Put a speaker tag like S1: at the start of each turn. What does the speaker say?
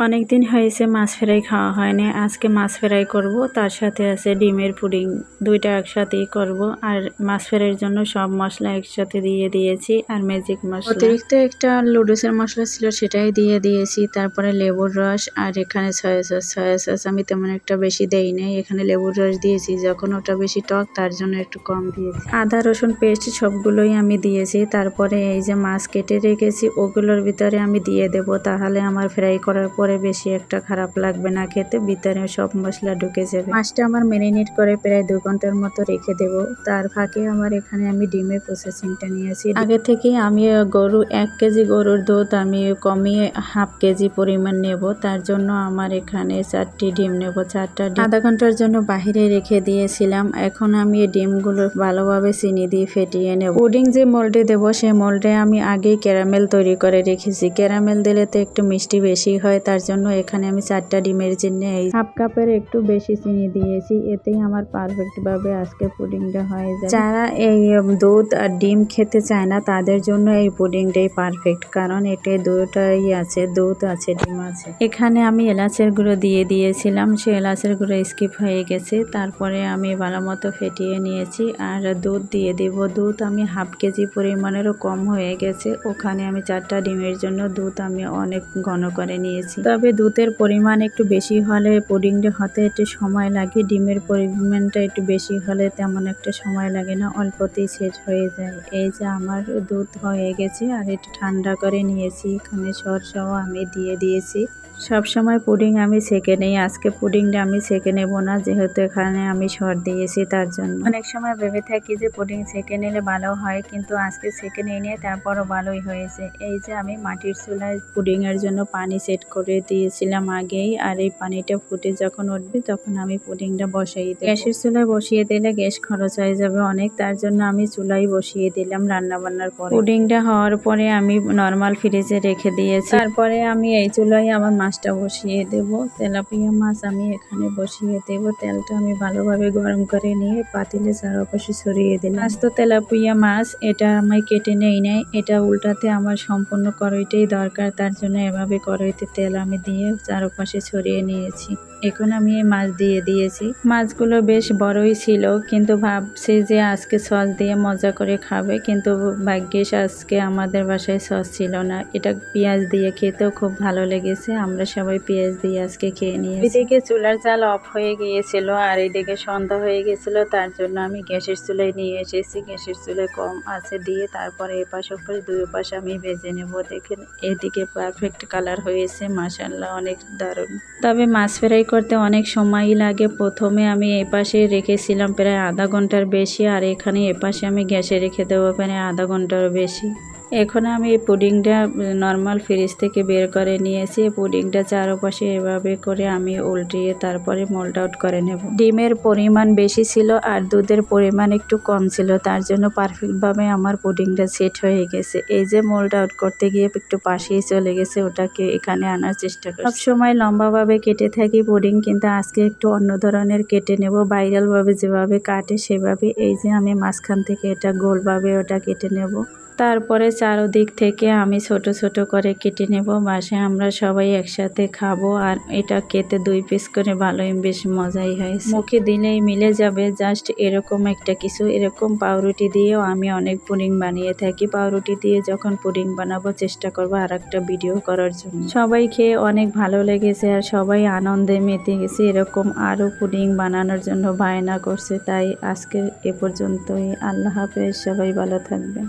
S1: অনেকদিন হয়েছে মাছ ফ্রাই খাওয়া হয়নি। আজকে মাছ ফ্রাই করব, তার সাথে আছে ডিমের পুডিং, দুইটা একসাথেই করব। আর মাছ ফ্রাইয়ের জন্য সব মশলা একসাথে দিয়ে দিয়েছি, আর ম্যাজিক মশলা, অতিরিক্ত একটা লুডুসের মশলা ছিল সেটাই দিয়ে দিয়েছি। তারপরে লেবুর রস, আর এখানে সয়া সস আমি তেমন একটা বেশি দেই নাই, এখানে লেবুর রস দিয়েছি। যখন ওটা বেশি টক তার জন্য একটু কম দিয়েছি। আদা রসুন পেস্ট সবগুলোই আমি দিয়েছি। তারপরে এই যে মাছ কেটে রেখেছি ওগুলোর ভিতরে আমি দিয়ে দেব, তাহলে আমার ফ্রাই করার পরে বেশি একটা খারাপ লাগবে না খেতে, ভিতরে সব মশলা ঢুকে যাবে। মাছটা আমার ম্যারিনেট করে প্রায় 2 ঘন্টার মতো রেখে দেব। তার ফাঁকে আমার এখানে আমি ডিমের প্রসেসিংটা নিয়েছি। আগে থেকে আমি 1 কেজি গরুর দুধ আমি কমিয়ে হাফ কেজি পরিমাণ নেব। তার জন্য আমার এখানে 4টি ডিম নেব। 4টা ডিম আধা ঘন্টার জন্য বাহিরে রেখে দিয়েছিলাম। এখন আমি এই ডিমগুলো ভালোভাবে চিনি দিয়ে ফেটিয়ে নেব। পুডিং যে মোল্ডে দেব সেই মোল্ডে আমি আগেই ক্যারামেল তৈরি করে রেখেছি। ক্যারামেল দিলে তো একটু মিষ্টি বেশি হয়, তার জন্য এখানে আমি 4টা ডিমের জন্য এই হাফ কাপের একটু বেশি চিনি দিয়েছি। এতেই আমার পারফেক্ট ভাবে আজকে পুডিংটা হয়ে যায়। যারা এই দুধ আর ডিম খেতে চায় না তাদের জন্য এই পুডিংটাই পারফেক্ট, কারণ এটা দুটোই আছে, দুধ আছে ডিম আছে। এখানে আমি এলাচের গুঁড়ো দিয়ে দিয়েছিলাম, সে এলাচের গুঁড়ো স্কিপ হয়ে গেছে। তারপরে আমি ভালো মতো ফেটিয়ে নিয়েছি, আর দুধ দিয়ে দেব। দুধ আমি হাফ কেজি পরিমাণেরও কম হয়ে গেছে। ওখানে আমি 4টা ডিমের জন্য দুধ আমি অনেক ঘন করে নিয়েছি। তবে দুধের পরিমাণ একটু বেশি হলে পুডিংটা হতে একটু সময় লাগে, ডিমের পরিমাণটা একটু বেশি হলে তেমন একটা সময় লাগে না, অল্পতেই শেষ হয়ে যায়। এই যে আমার দুধ হয়ে গেছে, আর একটু ঠান্ডা করে নিয়েছি। এখানে সরষাও আমি দিয়ে দিয়েছি। সব সময় পুডিং আমি সেঁকে নেই, আজকে পুডিংটা আমি সেঁকে নেব না, যেহেতু এখানে আমি সর দিয়েছি তার জন্য। অনেক সময় ভেবে থাকি যে পুডিং সেঁকে নিলে ভালো হয়, কিন্তু আজকে সেঁকে নিয়ে তারপরও ভালোই হয়েছে। এই যে আমি মাটির চুলায় পুডিং এর জন্য পানি সেট করে দিয়েছিলাম আগেই, আর এই পানিটা ফুটে যখন উঠবে তখন আমি পুডিংটা বসিয়ে দিই। গ্যাসের চুলায় বসিয়ে দিলে গ্যাস খরচ হয়ে যাবে অনেক, তার জন্য আমি চুলায় বসিয়ে দিলাম রান্না বান্নার পরে। পুডিংটা হওয়ার পরে আমি নর্মাল ফ্রিজে রেখে দিয়েছি। তারপরে আমি এই চুলায় আমার মাছটা বসিয়ে দেব। তেলাপিয়া মাছ আমি এখানে বসিয়ে দেব। তেলটা আমি ভালোভাবে গরম করে নিয়ে পাতিলে চারপাশে ছড়িয়ে দিলাম। মাছ তো তেলাপিয়া মাছ, এটা আমি কেটে নেই নাই, এটা উল্টাতে আমার সম্পূর্ণ কড়াইটাই দরকার, তার জন্য এভাবে কড়াইতে তেল আমি দিয়ে চারপাশে ছড়িয়ে নিয়েছি। এখন আমি এই মাছ দিয়ে দিয়েছি। মাছগুলো বেশ বড়ই ছিল, কিন্তু ভাবছি যে আজকে সস দিয়ে মজা করে খাবে, কিন্তু ভাগ্যিস আজকে আমাদের বাসায় সস ছিল না। এটা পেঁয়াজ দিয়ে খেতেও খুব ভালো লেগেছে, আমরা সবাই পেঁয়াজ দিয়ে আজকে খেয়ে নিয়েছি। এদিকে চুলার জাল অফ হয়ে গিয়েছিল, আর এদিকে সন্ধ্যা হয়ে গেছিল, তার জন্য আমি গ্যাসের চুলায় নিয়ে এসেছি। গ্যাসের চুলায় কম আছে দিয়ে তারপরে এপাশ ওপাশ দুই পাশ আমি ভেজে নেব। দেখেন এদিকে পারফেক্ট কালার হয়েছে, মাশাআল্লাহ অনেক দারুণ। তবে মাছ ফ্রাই করতে অনেক সময়ই লাগে। প্রথমে আমি এপাশে রেখেছিলাম প্রায় আধা ঘন্টার বেশি, আর এখানে এপাশে আমি গ্যাসে রেখে দেবো প্রায় আধা ঘন্টারও বেশি। এখন আমি এই পুডিংটা নর্মাল ফ্রিজ থেকে বের করে নিয়েছি। পুডিংটা চারপাশে এভাবে করে আমি উল্টিয়ে তারপরে মোল্ড আউট করে নেব। ডিমের পরিমাণ বেশি ছিল আর দুধের পরিমাণ একটু কম ছিল, তার জন্য পারফেক্টভাবে আমার পুডিংটা সেট হয়ে গেছে। এই যে মোল্ড আউট করতে গিয়ে একটু পাশেই চলে গেছে, ওটাকে এখানে আনার চেষ্টা করি। সবসময় লম্বাভাবে কেটে থাকি পুডিং, কিন্তু আজকে একটু অন্য ধরনের কেটে নেব, ভাইরালভাবে যেভাবে কাটে সেভাবে। এই যে আমি মাঝখান থেকে এটা গোলভাবে ওটা কেটে নেব। তারপরে চারদিক থেকে আমি ছোট ছোট করে কেটে নেব। বাসায় আমরা সবাই একসাথে খাবো, আর এটা খেতে 2 পিস করে ভালোই বেশ মজাই হয়, মুখে দিলেই মিলে যাবে। জাস্ট এরকম একটা কিছু, এরকম পাউরুটি দিয়েও আমি অনেক পুডিং বানিয়ে থাকি। পাউরুটি দিয়ে যখন পুডিং বানাবো চেষ্টা করবো আর একটা ভিডিও করার জন্য। সবাই খেয়ে অনেক ভালো লেগেছে, আর সবাই আনন্দে মেতে গেছে, এরকম আরও পুডিং বানানোর জন্য বায়না করছে। তাই আজকে এ পর্যন্তই। আল্লাহ হাফেজ, সবাই ভালো থাকবে।